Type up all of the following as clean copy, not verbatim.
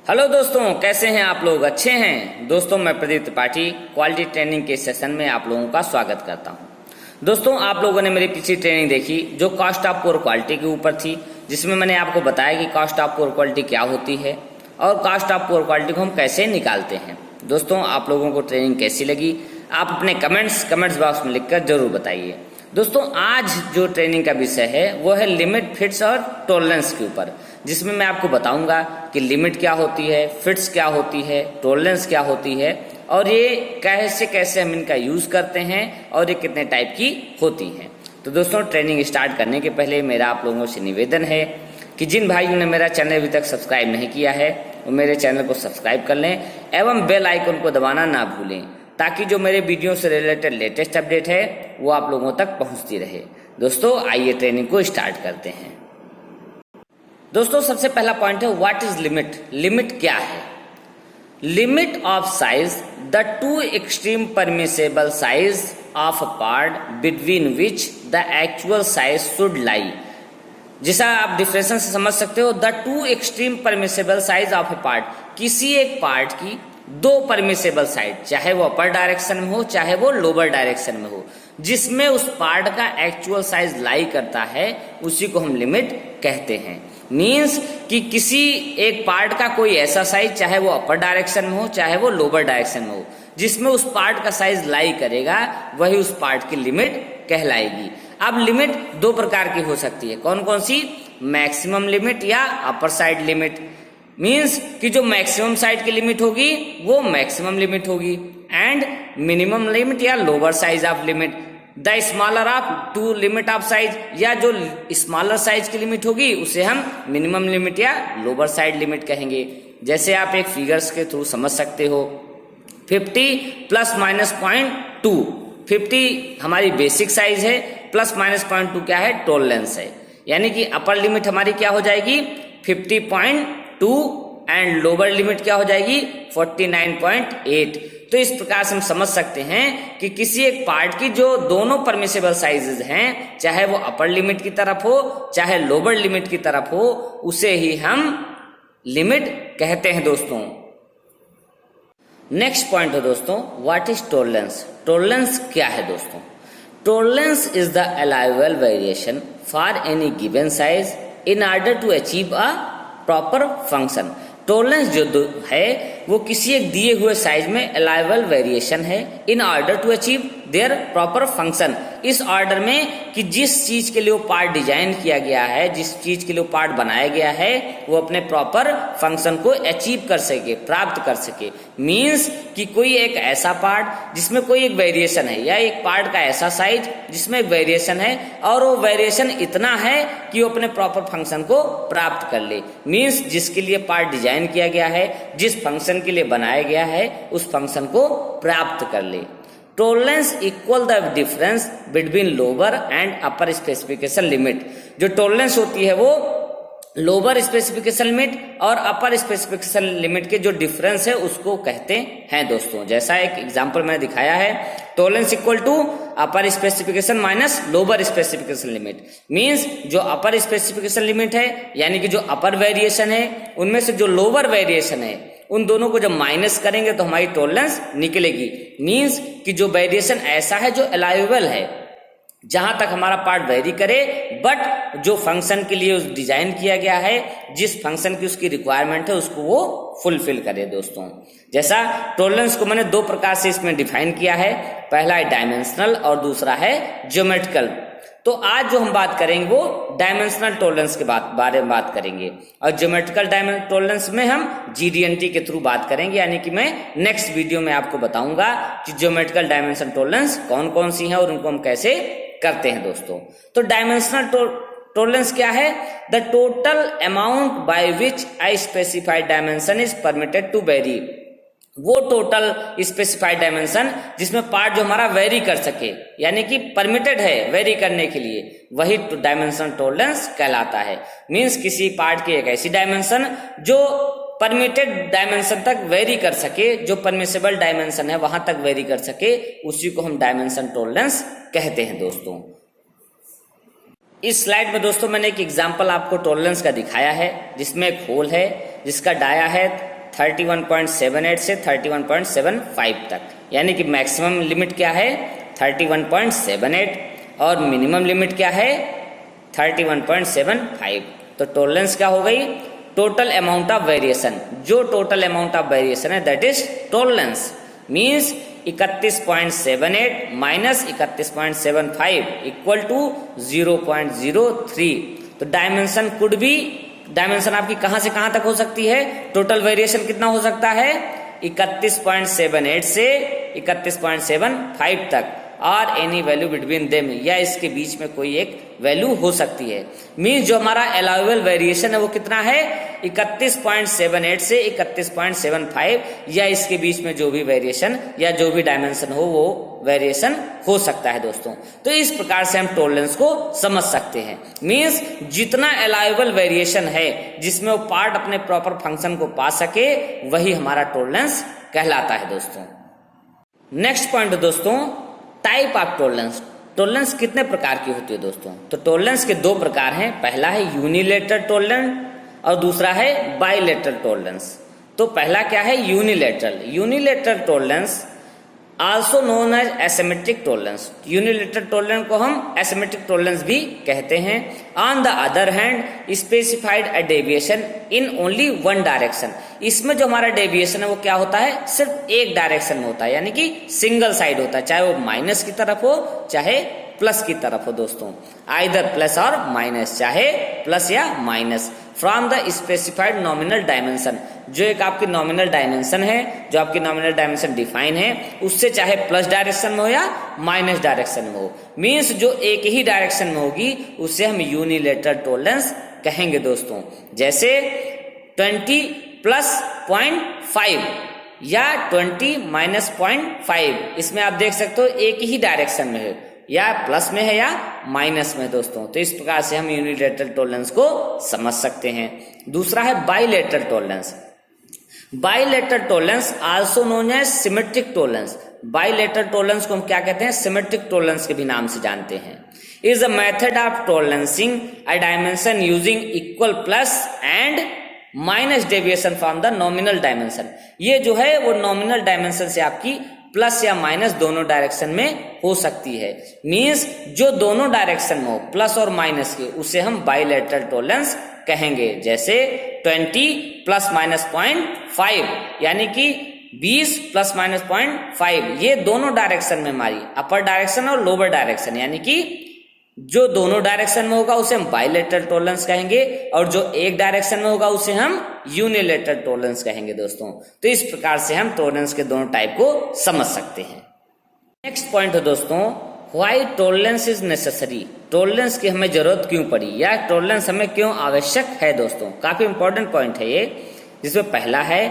Hello दोस्तों, कैसे हैं आप लोग? अच्छे हैं दोस्तों। मैं प्रदीप त्रिपाठी क्वालिटी ट्रेनिंग के सेशन में आप लोगों का स्वागत करता हूं। दोस्तों, आप लोगों ने मेरी पिछली ट्रेनिंग देखी जो कॉस्ट ऑफ पुअर क्वालिटी के ऊपर थी, जिसमें मैंने आपको बताया कि कॉस्ट ऑफ पुअर क्वालिटी क्या होती है और कॉस्ट ऑफ पुअर क्वालिटी को हम कैसे निकालते हैं। दोस्तों, आप लोगों को ट्रेनिंग कैसी लगी आप अपने कमेंट्स बॉक्स में लिखकर जरूर बताइए। दोस्तों, आज जो ट्रेनिंग का विषय है वो है लिमिट, फिट्स और टॉलरेंस के ऊपर, जिसमें मैं आपको बताऊंगा कि लिमिट क्या होती है, फिट्स क्या होती है, टॉलरेंस क्या होती है और ये कैसे कैसे हम इनका यूज करते हैं और ये कितने टाइप की होती हैं। तो दोस्तों, ट्रेनिंग स्टार्ट करने के पहले मेरा आप लोगों से निवेदन है कि जिन भाइयों ने मेरा चैनल अभी तक सब्सक्राइब नहीं किया है वो मेरे चैनल को सब्सक्राइब कर लें एवं बेल आइकन को दबाना ना भूलें, ताकि जो मेरे वीडियो से रिलेटेड लेटेस्ट अपडेट है वो आप लोगों तक पहुंचती रहे। दोस्तों, आइए ट्रेनिंग को स्टार्ट करते हैं। दोस्तों, सबसे पहला पॉइंट है व्हाट इज लिमिट। लिमिट क्या है? Limit of size the two extreme permissible size of a part between which the actual size should लाई। जैसा आप डिफरेंस से समझ सकते हो, the two extreme permissible size of A part, किसी एक पार्ट की दो परमिसेबल साइड, चाहे वो अपर डायरेक्शन में हो चाहे वो लोअर डायरेक्शन में हो, जिसमें उस पार्ट का एक्चुअल साइज लाई करता है, उसी को हम लिमिट कहते हैं। मीन्स कि किसी एक पार्ट का कोई ऐसा साइज, चाहे वो अपर डायरेक्शन में हो चाहे वो लोअर डायरेक्शन में हो, जिसमें उस पार्ट का साइज लाई करेगा, वही उस पार्ट की लिमिट कहलाएगी। अब लिमिट दो प्रकार की हो सकती है। कौन कौन सी? मैक्सिमम लिमिट या अपर साइड लिमिट। मीन्स कि जो मैक्सिमम साइड की लिमिट होगी वो मैक्सिमम लिमिट होगी, एंड मिनिमम लिमिट या lower size of limit, the smaller of two limit of size, या जो स्मॉलर साइज की लिमिट होगी उसे हम मिनिमम लिमिट या लोअर साइड लिमिट कहेंगे। जैसे आप एक फिगर्स के थ्रू समझ सकते हो, 50 प्लस माइनस 0.2, 50 हमारी बेसिक साइज है, प्लस माइनस 0.2 क्या है? टॉलरेंस है। यानी कि अपर लिमिट हमारी क्या हो जाएगी? 50.2 एंड लोअर लिमिट क्या हो जाएगी? 49.8। तो इस प्रकार से हम समझ सकते हैं कि किसी एक पार्ट की जो दोनों परमिसेबल साइजेस हैं, चाहे वो अपर लिमिट की तरफ हो चाहे लोअर लिमिट की तरफ हो, उसे ही हम लिमिट कहते हैं। दोस्तों, नेक्स्ट पॉइंट है दोस्तों, व्हाट इज टॉलरेंस। टॉलरेंस क्या है दोस्तों? Tolerance is the allowable variation for any given size in order to achieve a proper function. Tolerance जो है वो किसी एक दिए हुए साइज में अलाउएबल वेरिएशन है in order to achieve their proper function. इस ऑर्डर में कि जिस चीज के लिए वो पार्ट डिजाइन किया गया है, जिस चीज के लिए वो पार्ट बनाया गया है, वो अपने प्रॉपर फंक्शन को अचीव कर सके, प्राप्त कर सके। मीन्स कि कोई एक ऐसा पार्ट जिसमें कोई एक वेरिएशन है, या एक पार्ट का ऐसा साइज जिसमें एक वेरिएशन है और वो वेरिएशन इतना है कि वो अपने प्रॉपर फंक्शन को प्राप्त कर ले। मीन्स जिसके लिए पार्ट डिजाइन किया गया है, जिस फंक्शन के लिए बनाया गया है, उस फंक्शन को प्राप्त कर ले। Tolerance equal the difference between lower and upper specification limit. जो टॉलरेंस होती है वो लोअर स्पेसिफिकेशन लिमिट और अपर स्पेसिफिकेशन लिमिट के जो डिफरेंस है उसको कहते हैं। दोस्तों, जैसा एक एग्जांपल मैंने दिखाया है, tolerance equal to upper specification minus lower specification limit. Means जो अपर स्पेसिफिकेशन लिमिट है, यानी कि जो अपर वेरिएशन है, उनमें से जो लोअर वेरिएशन है, उन दोनों को जब माइनस करेंगे तो हमारी टॉलरेंस निकलेगी। मींस कि जो वेरिएशन ऐसा है जो अलाउएबल है, जहां तक हमारा पार्ट वेरी करे, बट जो फंक्शन के लिए डिजाइन किया गया है, जिस फंक्शन की उसकी रिक्वायरमेंट है, उसको वो फुलफिल करे। दोस्तों, जैसा टॉलरेंस को मैंने दो प्रकार से इसमें डिफाइन किया है, पहला है डायमेंशनल और दूसरा है ज्योमेट्रिकल। तो आज जो हम बात करेंगे वो डायमेंशनल टॉलरेंस के बारे में बात करेंगे, और ज्योमेट्रिकल टॉलरेंस में हम जीडीएनटी के थ्रू बात करेंगे। यानी कि मैं नेक्स्ट वीडियो में आपको बताऊंगा कि ज्योमेट्रिकल डायमेंशन टॉलरेंस कौन कौन सी है और उनको हम कैसे करते हैं। दोस्तों, तो डायमेंशनल टॉलरेंस क्या है? The total amount by which I specified dimension is permitted to vary. वो टोटल स्पेसिफाइड डायमेंशन जिसमें पार्ट जो हमारा वेरी कर सके, यानी कि परमिटेड है वेरी करने के लिए, वही डायमेंशन टॉलरेंस कहलाता है। मींस किसी पार्ट की एक ऐसी डायमेंशन जो परमिटेड डायमेंशन तक वेरी कर सके, जो परमिसेबल डायमेंशन है वहां तक वेरी कर सके, उसी को हम डायमेंशन टॉलरेंस कहते हैं। दोस्तों, इस स्लाइड में दोस्तों मैंने एक एग्जांपल आपको टॉलरेंस का दिखाया है, जिसमें एक होल है जिसका डाया है 31.78 से 31.75 तक, यानी कि मैक्सिमम लिमिट क्या है 31.78 और मिनिमम लिमिट क्या है 31.75। तो टॉलरेंस क्या हो गई, टोटल अमाउंट ऑफ वेरिएशन, जो टोटल अमाउंट ऑफ वेरिएशन है that is tolerance, means 31.78 minus 31.75 equal to 0.03। तो डायमेंशन कुड भी, डायमेंशन आपकी कहां से कहां तक हो सकती है, टोटल वेरिएशन कितना हो सकता है 31.78 से 31.75 तक, और एनी वैल्यू बिटवीन देम, या इसके बीच में कोई एक वैल्यू हो सकती है। मीन्स जो हमारा अलाउएबल वेरिएशन है वो कितना है 31.78 से 31.75, या इसके बीच में जो भी वेरिएशन या जो भी डायमेंशन हो वो वेरिएशन हो सकता है दोस्तों। तो इस प्रकार से हम टॉलरेंस को समझ सकते हैं। मीन्स जितना अलाउएबल वेरिएशन है जिसमें वो पार्ट अपने प्रॉपर फंक्शन को पा सके वही हमारा टॉलरेंस कहलाता है दोस्तों। नेक्स्ट पॉइंट दोस्तों, टाइप ऑफ टॉलरेंस। टॉलरेंस कितने प्रकार की होती है दोस्तों, तो टॉलरेंस के दो प्रकार हैं, पहला है यूनिलेटरल टॉलरेंस और दूसरा है बाइलेटरल टॉलरेंस। तो पहला क्या है unilateral. Unilateral tolerance also known as asymmetric tolerance, unilateral tolerance को हम एसिमेट्रिक टॉलरेंस भी कहते हैं। On the other hand specified a deviation in only one direction, इसमें जो हमारा डेविएशन है वो क्या होता है सिर्फ एक डायरेक्शन में होता है, यानी कि सिंगल साइड होता है, चाहे वो माइनस की तरफ हो चाहे प्लस की तरफ हो दोस्तों, आइदर प्लस और माइनस, चाहे प्लस या minus, from the specified nominal dimension, जो एक आपकी नॉमिनल डायमेंशन है, जो आपकी नॉमिनल डायमेंशन डिफाइन है उससे चाहे प्लस डायरेक्शन में हो या माइनस डायरेक्शन में हो, मीन्स जो एक ही डायरेक्शन में होगी उसे हम यूनिलेटरल टॉलरेंस कहेंगे दोस्तों। जैसे 20 प्लस 0.5 या 20 माइनस 0.5, इसमें आप देख सकते हो एक ही डायरेक्शन में है, या प्लस में है या माइनस में दोस्तों। तो इस प्रकार से हम यूनिलेटरल टॉलरेंस को समझ सकते हैं। दूसरा है bilateral tolerance. Bilateral tolerance also known as symmetric tolerance. Bilateral tolerance को हम क्या कहते हैं, सिमेट्रिक टॉलरेंस के भी नाम से जानते हैं। Is a method of tolerancing a dimension using equal plus and minus deviation from the nominal dimension. ये जो है वो नॉमिनल डायमेंशन से आपकी प्लस या माइनस दोनों डायरेक्शन में हो सकती है। मींस जो दोनों डायरेक्शन में हो प्लस और माइनस के, उसे हम बाइलेटरल टॉलरेंस कहेंगे। जैसे 20 प्लस माइनस 0.5, यानी कि 20 प्लस माइनस 0.5, ये दोनों डायरेक्शन में हमारी अपर डायरेक्शन और लोअर डायरेक्शन, यानी कि जो दोनों डायरेक्शन में होगा उसे हम बाइलेटरल टॉलरेंस कहेंगे, और जो एक डायरेक्शन में होगा उसे हम यूनिलेटरल टॉलरेंस कहेंगे दोस्तों। तो इस प्रकार से हम टॉलरेंस के दोनों टाइप को समझ सकते हैं। नेक्स्ट पॉइंट है दोस्तों, why tolerance is necessary. Tolerance की हमें जरूरत क्यों पड़ी या टॉलरेंस हमें क्यों आवश्यक है दोस्तों, काफी इंपॉर्टेंट पॉइंट है ये। जिसमें पहला है,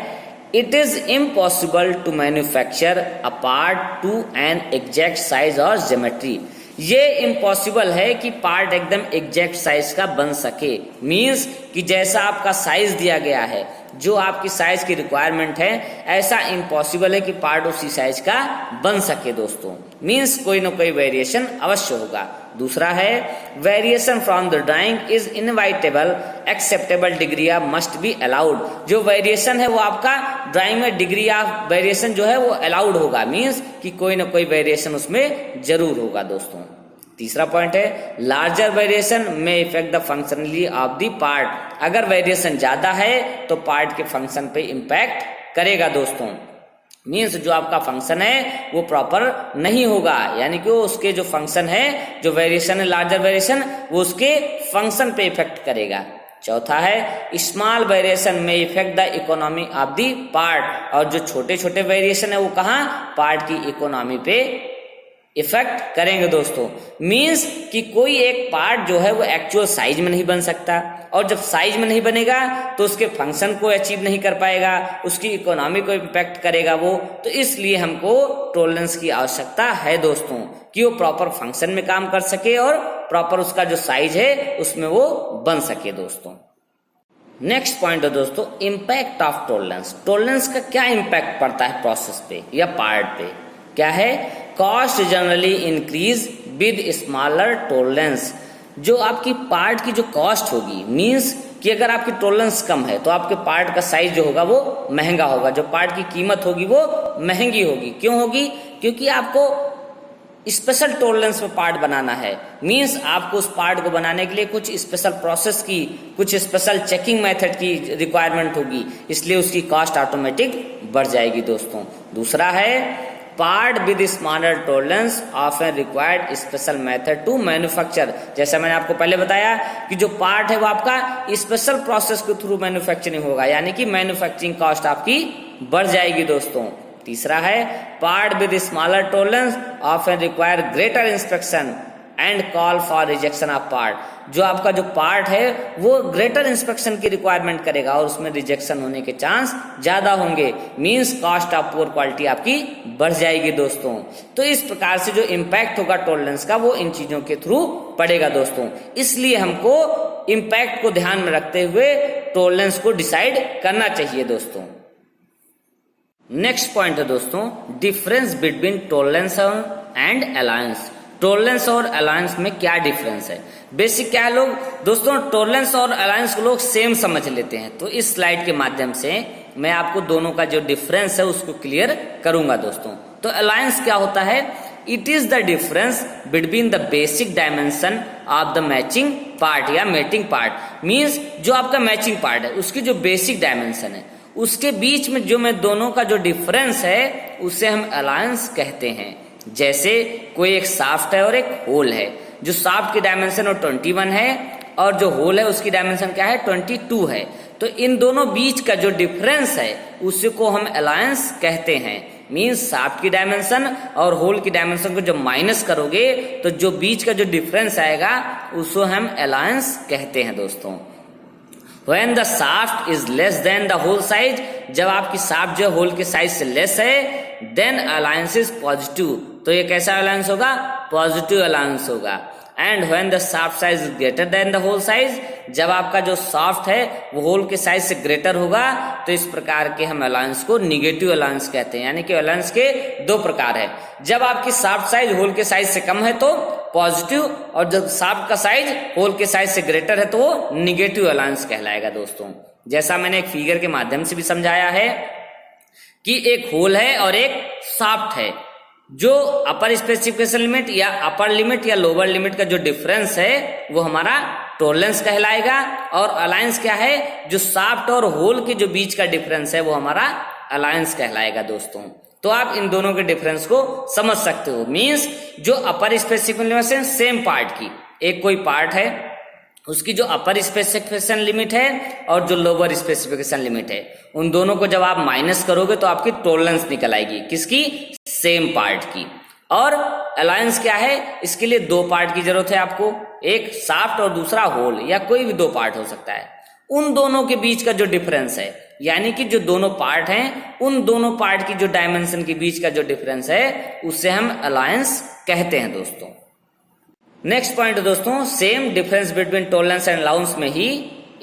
it is impossible to manufacture a part to an exact size और ज्योमेट्री। ये इम्पॉसिबल है कि पार्ट एकदम एग्जैक्ट साइज का बन सके। मींस कि जैसा आपका साइज दिया गया है, जो आपकी साइज की रिक्वायरमेंट है, ऐसा इम्पॉसिबल है कि पार्ट उसी साइज का बन सके दोस्तों। मींस कोई ना कोई वेरिएशन अवश्य होगा। दूसरा है, variation from the drawing is inevitable, acceptable degree of must be allowed. जो वेरिएशन है वो आपका ड्राइंग में डिग्री ऑफ वेरिएशन जो है वो अलाउड होगा, मींस कि कोई ना कोई वेरिएशन उसमें जरूर होगा दोस्तों। तीसरा पॉइंट है, लार्जर वेरिएशन में effect the functionally of the part. अगर वेरिएशन ज्यादा है तो पार्ट के फंक्शन पे इम्पैक्ट करेगा दोस्तों। मीन्स जो आपका फंक्शन है वो प्रॉपर नहीं होगा, यानी कि वो उसके जो फंक्शन है, जो वेरिएशन है लार्जर वेरिएशन, वो उसके फंक्शन पे इफेक्ट करेगा। चौथा है, स्मॉल वेरिएशन में effect the economy of the part. और जो छोटे छोटे वेरिएशन है वो कहाँ, पार्ट की इकोनॉमी पे इफेक्ट करेंगे दोस्तों। मींस कि कोई एक पार्ट जो है वो एक्चुअल साइज में नहीं बन सकता, और जब साइज में नहीं बनेगा तो उसके फंक्शन को अचीव नहीं कर पाएगा, उसकी इकोनॉमी को इम्पैक्ट करेगा वो। तो इसलिए हमको टॉलरेंस की आवश्यकता है दोस्तों, कि वो प्रॉपर फंक्शन में काम कर सके और प्रॉपर उसका जो साइज है उसमें वो बन सके दोस्तों। नेक्स्ट पॉइंट है दोस्तों, इम्पैक्ट ऑफ टॉलरेंस। टॉलरेंस का क्या इम्पैक्ट पड़ता है प्रोसेस पे या पार्ट पे, क्या है, cost generally increase with smaller tolerance. जो आपकी पार्ट की जो कॉस्ट होगी, मींस कि अगर आपकी टॉलरेंस कम है तो आपके पार्ट का साइज जो होगा वो महंगा होगा, जो पार्ट की कीमत होगी वो महंगी होगी। क्यों होगी? क्योंकि आपको स्पेशल टॉलरेंस में पार्ट बनाना है, मींस आपको उस पार्ट को बनाने के लिए कुछ स्पेशल प्रोसेस की, कुछ स्पेशल चेकिंग मेथड की रिक्वायरमेंट होगी, इसलिए उसकी कॉस्ट ऑटोमेटिक बढ़ जाएगी दोस्तों। दूसरा है part with smaller tolerance often required special method to manufacture. जैसा मैंने आपको पहले बताया कि जो पार्ट है वो आपका स्पेशल प्रोसेस के थ्रू मैन्युफैक्चरिंग होगा, यानी कि मैन्युफैक्चरिंग कॉस्ट आपकी बढ़ जाएगी दोस्तों। तीसरा है part with smaller tolerance often require greater inspection and call for rejection of part. जो आपका जो पार्ट है वो ग्रेटर इंस्पेक्शन की रिक्वायरमेंट करेगा और उसमें रिजेक्शन होने के चांस ज्यादा होंगे, means cost of poor quality आपकी बढ़ जाएगी दोस्तों। तो इस प्रकार से जो इम्पैक्ट होगा टॉलरेंस का वो इन चीजों के थ्रू पड़ेगा दोस्तों। इसलिए हमको इम्पैक्ट को ध्यान में रखते हुए टॉलरेंस को डिसाइड करना चाहिए दोस्तों। नेक्स्ट पॉइंट है दोस्तों difference between tolerance and alliance. Tolerance और अलायंस में क्या डिफरेंस है? बेसिक क्या है लोग दोस्तों, टॉलरेंस और अलायंस को लोग सेम समझ लेते हैं। तो इस स्लाइड के माध्यम से मैं आपको दोनों का जो डिफरेंस है उसको क्लियर करूंगा दोस्तों। तो अलायंस क्या होता है? It is the difference between the basic dimension of the matching part या मेटिंग पार्ट। मीन्स जो आपका मैचिंग पार्ट है उसकी जो बेसिक डायमेंशन है उसके बीच में जो में दोनों का जो डिफरेंस है उसे हम अलायंस कहते हैं। जैसे कोई एक शाफ्ट है और एक होल है, जो शाफ्ट की डायमेंशन 21 है और जो होल है उसकी डायमेंशन क्या है 22 है। तो इन दोनों बीच का जो डिफरेंस है उसी को हम अलायंस कहते हैं। मीन्स शाफ्ट की डायमेंशन और होल की डायमेंशन को जब माइनस करोगे तो जो बीच का जो डिफरेंस आएगा उसको हम अलायंस कहते हैं दोस्तों। When the shaft is less than the hole size, जब आपकी शाफ्ट जो होल के साइज से लेस है, then alliance is positive। तो ये कैसा अलायंस होगा? पॉजिटिव अलायंस होगा। And when the shaft size is greater than the hole size, जब आपका जो शाफ्ट है वो होल के साइज से ग्रेटर होगा तो इस प्रकार के हम अलायंस को निगेटिव अलायंस कहते हैं। यानी कि अलायंस के दो प्रकार है, जब आपकी शाफ्ट साइज होल के साइज से कम है तो पॉजिटिव, और जब शाफ्ट का साइज होल के साइज से ग्रेटर है तो वो निगेटिव अलायंस कहलाएगा दोस्तों। जैसा मैंने एक फिगर के माध्यम से भी समझाया है कि एक होल है और एक शाफ्ट है, जो अपर स्पेसिफिकेशन लिमिट या अपर लिमिट या लोअर लिमिट का जो डिफरेंस है वो हमारा टॉलरेंस कहलाएगा, और अलायंस क्या है? जो शाफ्ट और होल के जो बीच का डिफरेंस है वो हमारा अलायंस कहलाएगा दोस्तों। तो आप इन दोनों के डिफरेंस को समझ सकते हो। मींस जो upper specification limit same part की, एक कोई पार्ट है उसकी जो अपर स्पेसिफिकेशन लिमिट है और जो लोअर स्पेसिफिकेशन लिमिट है, उन दोनों को जब आप माइनस करोगे तो आपकी टॉलरेंस निकल आएगी। किसकी? सेम पार्ट की। और अलायंस क्या है? इसके लिए दो पार्ट की जरूरत है आपको, एक शाफ्ट और दूसरा होल, या कोई भी दो पार्ट हो सकता है। उन दोनों के बीच का जो डिफरेंस है, यानी कि जो दोनों पार्ट हैं उन दोनों पार्ट की जो डायमेंशन के बीच का जो डिफरेंस है उसे हम अलायंस कहते हैं दोस्तों। नेक्स्ट पॉइंट दोस्तों, same difference between tolerance and allowance में ही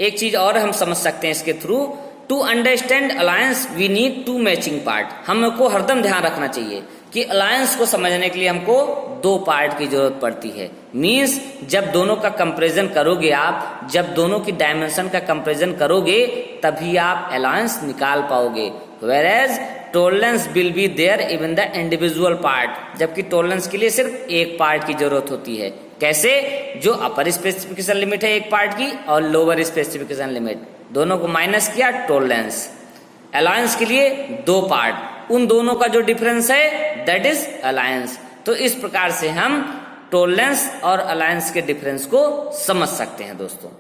एक चीज और हम समझ सकते हैं इसके थ्रू। To understand allowance we need to matching part. हमको हरदम ध्यान रखना चाहिए कि अलायंस को समझने के लिए हमको दो पार्ट की जरूरत पड़ती है। मींस जब दोनों का कंपैरिजन करोगे आप, जब दोनों की डायमेंशन का कंपैरिजन करोगे तभी आप अलायंस निकाल पाओगे। Whereas tolerance will be there even the individual part, जबकि टॉलरेंस के लिए सिर्फ एक पार्ट की जरूरत होती है। कैसे? जो अपर स्पेसिफिकेशन लिमिट है एक पार्ट की और लोअर स्पेसिफिकेशन लिमिट, दोनों को माइनस किया टॉलरेंस। अलायंस के लिए दो पार्ट, उन दोनों का जो डिफरेंस है दैट इज अलायंस। तो इस प्रकार से हम टॉलरेंस और अलायंस के डिफरेंस को समझ सकते हैं दोस्तों।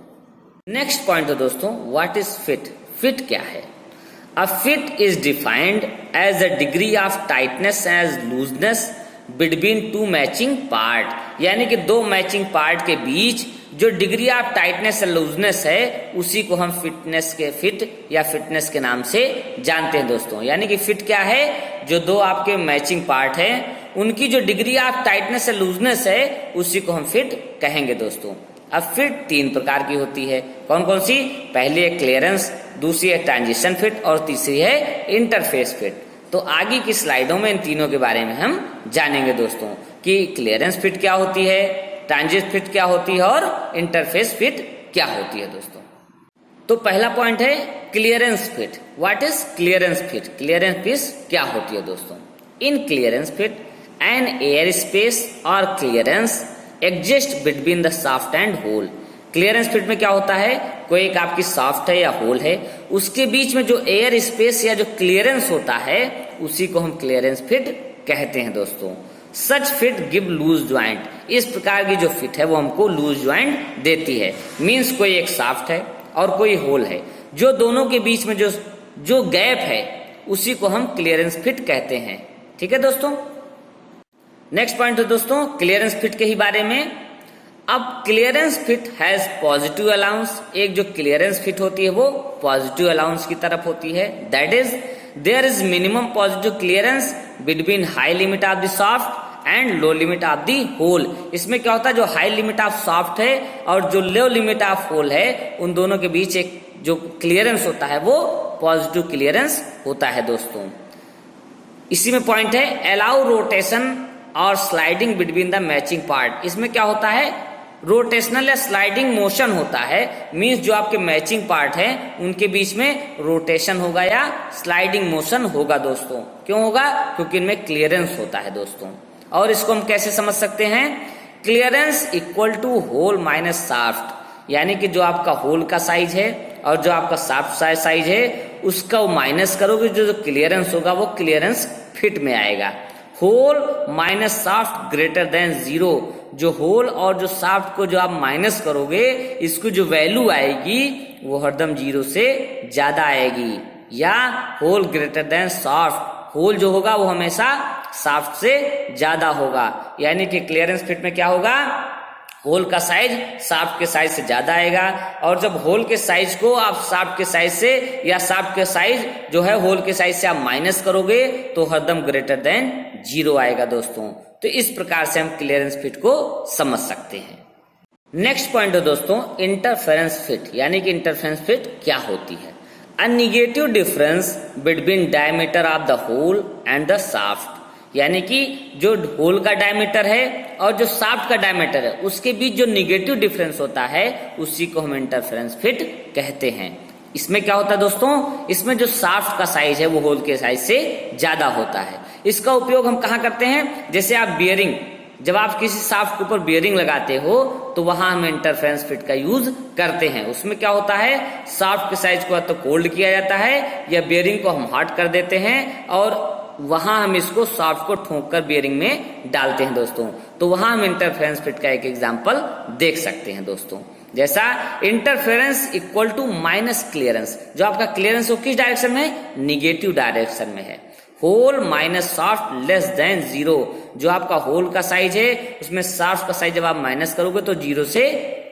नेक्स्ट पॉइंट है दोस्तों, व्हाट इज फिट? फिट क्या है? A fit is defined as the degree of tightness as looseness between two matching part। यानी कि दो मैचिंग पार्ट के बीच जो डिग्री ऑफ टाइटनेस या लूजनेस है उसी को हम फिटनेस के फिट या फिटनेस के नाम से जानते हैं दोस्तों। यानी कि फिट क्या है? जो दो आपके मैचिंग पार्ट है उनकी जो डिग्री ऑफ टाइटनेस या लूजनेस है उसी को हम फिट कहेंगे दोस्तों। अब फिट तीन प्रकार की होती है, कौन कौन सी? पहली है क्लियरेंस, दूसरी है ट्रांजिशन फिट और तीसरी है इंटरफेस फिट। तो आगे की स्लाइडों में इन तीनों के बारे में हम जानेंगे दोस्तों कि क्लियरेंस फिट क्या होती है, ट्रांजिशन फिट क्या होती है और इंटरफेस फिट क्या होती है दोस्तों। तो पहला पॉइंट है clearance fit. What is clearance fit? Clearance fit क्या होती है दोस्तों? In clearance fit an air space और clearance exist between the shaft and hole. Clearance fit में क्या होता है, कोई एक आपकी शाफ्ट है या होल है, उसके बीच में जो एयर स्पेस या जो क्लियरेंस होता है उसी को हम क्लियरेंस फिट कहते हैं दोस्तों। सच फिट गिव लूज ज्वाइंट। इस प्रकार की जो फिट है वो हमको लूज ज्वाइंट देती है। मीन्स कोई एक शाफ्ट है और कोई होल है, जो दोनों के बीच में जो गैप है उसी को हम क्लियरेंस फिट कहते हैं। ठीक है दोस्तों। नेक्स्ट पॉइंट है दोस्तों क्लियरेंस फिट के ही बारे में। अब clearance fit has positive allowance. एक जो क्लियरेंस फिट होती है वो पॉजिटिव अलाउंस की तरफ होती है। That is there is minimum positive clearance between high limit of the shaft and low limit of the hole. इसमें क्या होता है, जो हाई लिमिट ऑफ शाफ्ट है और जो लो लिमिट ऑफ होल है उन दोनों के बीच एक जो क्लियरेंस होता है वो पॉजिटिव क्लियरेंस होता है दोस्तों। इसी में पॉइंट है अलाउ रोटेशन और sliding between the matching part. इसमें क्या होता है, रोटेशनल या स्लाइडिंग मोशन होता है। मींस जो आपके मैचिंग पार्ट है उनके बीच में रोटेशन होगा या स्लाइडिंग मोशन होगा दोस्तों। क्यों होगा? क्योंकि इनमें क्लियरेंस होता है दोस्तों। और इसको हम कैसे समझ सकते हैं, clearance equal to hole minus shaft. यानी कि जो आपका होल का साइज है और जो आपका शाफ्ट साइज है उसका वो माइनस करोगे, जो क्लियरेंस होगा वो क्लियरेंस फिट में आएगा। Hole minus shaft greater than 0। जो होल और जो शाफ्ट को जो आप माइनस करोगे इसको जो वैल्यू आएगी वो हरदम 0 से ज्यादा आएगी। या hole greater than shaft, hole जो होगा वो हमेशा शाफ्ट से ज्यादा होगा। यानी कि क्लियरेंस फिट में क्या होगा, होल का साइज शाफ्ट के साइज से ज्यादा आएगा। और जब होल के साइज को आप शाफ्ट के साइज से या शाफ्ट के साइज जो है होल के साइज से आप माइनस करोगे तो हरदम ग्रेटर देन 0 आएगा दोस्तों। तो इस प्रकार से हम क्लियरेंस फिट को समझ सकते हैं। नेक्स्ट पॉइंट है दोस्तों इंटरफेरेंस फिट। यानी कि इंटरफेरेंस फिट क्या होती है, a negative difference between diameter of the hole and the shaft. यानी कि जो होल का डायमीटर है और जो शाफ्ट का डायमीटर है उसके बीच जो निगेटिव डिफरेंस होता है उसी को हम इंटरफेरेंस फिट कहते हैं। इसमें क्या होता है दोस्तों, इसमें जो शाफ्ट का साइज है वो होल के साइज से ज्यादा होता है। इसका उपयोग हम कहाँ करते हैं, जैसे आप बियरिंग, जब आप किसी शाफ्ट के ऊपर बियरिंग लगाते हो तो वहां हम इंटरफेरेंस फिट का यूज करते हैं। उसमें क्या होता है, शाफ्ट के साइज को तो कोल्ड किया जाता है या बियरिंग को हम हॉट कर देते हैं और वहां हम इसको शाफ्ट को ठोक कर बियरिंग में डालते हैं दोस्तों। तो वहां हम इंटरफेरेंस फिट का एक एग्जांपल देख सकते हैं दोस्तों। जैसा interference equal to minus clearance, जो आपका क्लियरेंस वो किस डायरेक्शन में है, निगेटिव डायरेक्शन में है। Hole minus shaft less than 0, जो आपका होल का साइज है उसमें शाफ्ट का साइज जब आप माइनस करोगे तो 0 से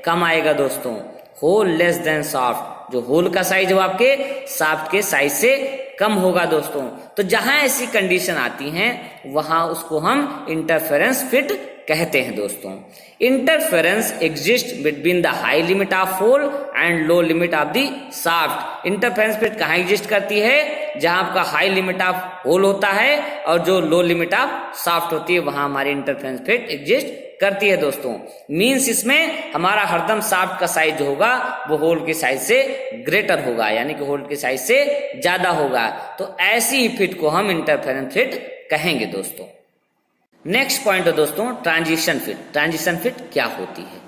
कम आएगा दोस्तों। होल लेस देन शाफ्ट, जो होल का साइज है वो आपके शाफ्ट के साइज से कम होगा दोस्तों। तो जहां ऐसी कंडीशन आती हैं वहां उसको हम इंटरफेरेंस फिट कहते हैं दोस्तों। Interference exist between the high limit of hole and low limit of the shaft. Interference fit कहाँ एग्जिस्ट करती है, जहां आपका हाई लिमिट ऑफ होल होता है और जो लो लिमिट ऑफ शाफ्ट होती है वहां हमारी इंटरफेरेंस फिट एग्जिस्ट करती है दोस्तों। मींस इसमें हमारा हरदम शाफ्ट का साइज जो होगा वो होल के साइज से ग्रेटर होगा, यानी कि होल के साइज से ज्यादा होगा। तो ऐसी ही फिट को हम इंटरफेरेंस फिट कहेंगे दोस्तों। नेक्स्ट पॉइंट है दोस्तों ट्रांजिशन फिट। ट्रांजिशन फिट क्या होती है,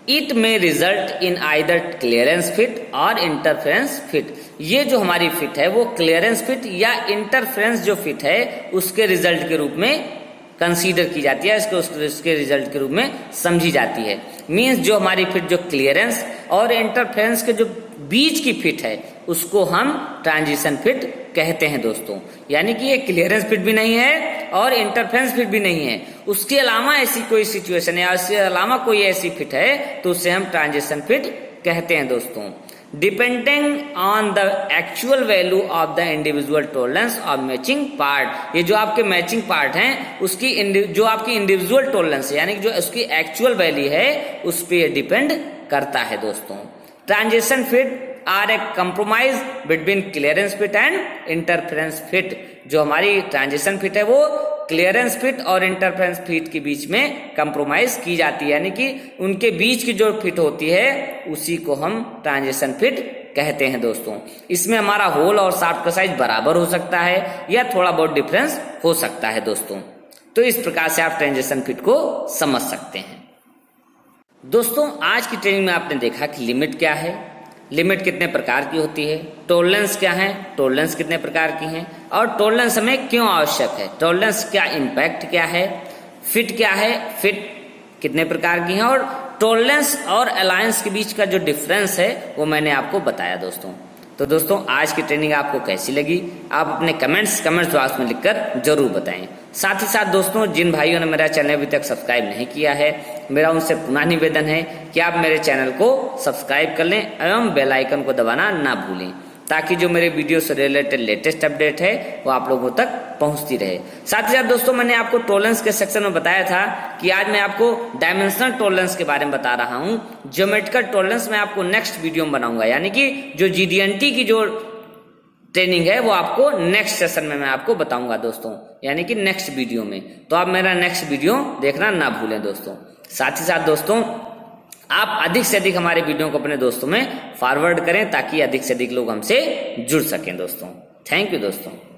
इट में result in either clearance fit और इंटरफेरेंस फिट। ये जो हमारी फिट है वो क्लियरेंस फिट या इंटरफेरेंस जो फिट है उसके रिजल्ट के रूप में कंसीडर की जाती है, इसके रिजल्ट के रूप में समझी जाती है। मींस जो हमारी फिट जो क्लियरेंस और इंटरफेरेंस के जो बीच की फिट है उसको हम ट्रांजिशन फिट कहते हैं दोस्तों। यानी कि ये क्लियरेंस फिट भी नहीं है और इंटरफेरेंस फिट भी नहीं है, उसके अलावा ऐसी कोई सिचुएशन है, उसके अलावा कोई ऐसी फिट है तो उसे हम ट्रांजिशन फिट कहते हैं दोस्तों। Depending on the actual value of the individual tolerance of matching part. ये जो आपके मैचिंग पार्ट हैं उसकी जो आपकी इंडिविजुअल टॉलरेंस है, यानी कि जो उसकी एक्चुअल वैल्यू है उस पर ये डिपेंड करता है दोस्तों। Transition fit are a compromise between clearance fit and interference fit. जो हमारी ट्रांजिशन फिट है वो क्लियरेंस फिट और इंटरफेरेंस फिट के बीच में कंप्रोमाइज की जाती है, यानी कि उनके बीच की जो फिट होती है उसी को हम ट्रांजिशन फिट कहते हैं दोस्तों। इसमें हमारा होल और शाफ्ट का साइज बराबर हो सकता है या थोड़ा बहुत डिफरेंस हो सकता है दोस्तों। तो इस प्रकार से आप ट्रांजिशन फिट को समझ सकते हैं। दोस्तों आज की ट्रेनिंग में आपने देखा कि लिमिट क्या है, लिमिट कितने प्रकार की होती है, टॉलरेंस क्या है, टॉलरेंस कितने प्रकार की हैं और टॉलरेंस हमें क्यों आवश्यक है, टॉलरेंस क्या इम्पैक्ट क्या है, फिट क्या है, फिट कितने प्रकार की हैं और टॉलरेंस और अलायंस के बीच का जो डिफरेंस है वो मैंने आपको बताया दोस्तों। तो दोस्तों आज की ट्रेनिंग आपको कैसी लगी आप अपने कमेंट्स बॉक्स में लिखकर जरूर बताएं। साथ ही साथ दोस्तों जिन भाइयों ने मेरा चैनल अभी तक सब्सक्राइब नहीं किया है, मेरा उनसे पुनः निवेदन है कि आप मेरे चैनल को सब्सक्राइब कर लें एवं बेल आइकन को दबाना ना भूलें, ताकि जो मेरे वीडियो से रिलेटेड लेटेस्ट अपडेट है वो आप लोगों तक पहुंचती रहे। साथ ही साथ दोस्तों मैंने आपको टॉलरेंस के सेक्शन में बताया था कि आज मैं आपको डायमेंशनल टॉलरेंस के बारे में बता रहा हूं। ज्योमेट्रिकल टॉलरेंस मैं आपको नेक्स्ट वीडियो में बनाऊंगा, यानी कि जो GD&T की जो ट्रेनिंग है वो आपको नेक्स्ट सेशन में मैं आपको बताऊंगा दोस्तों, यानी कि नेक्स्ट वीडियो में। तो आप मेरा नेक्स्ट वीडियो देखना ना भूलें दोस्तों। साथ ही साथ दोस्तों आप अधिक से अधिक हमारे वीडियो को अपने दोस्तों में फॉरवर्ड करें ताकि अधिक से अधिक लोग हमसे जुड़ सकें दोस्तों। थैंक यू दोस्तों।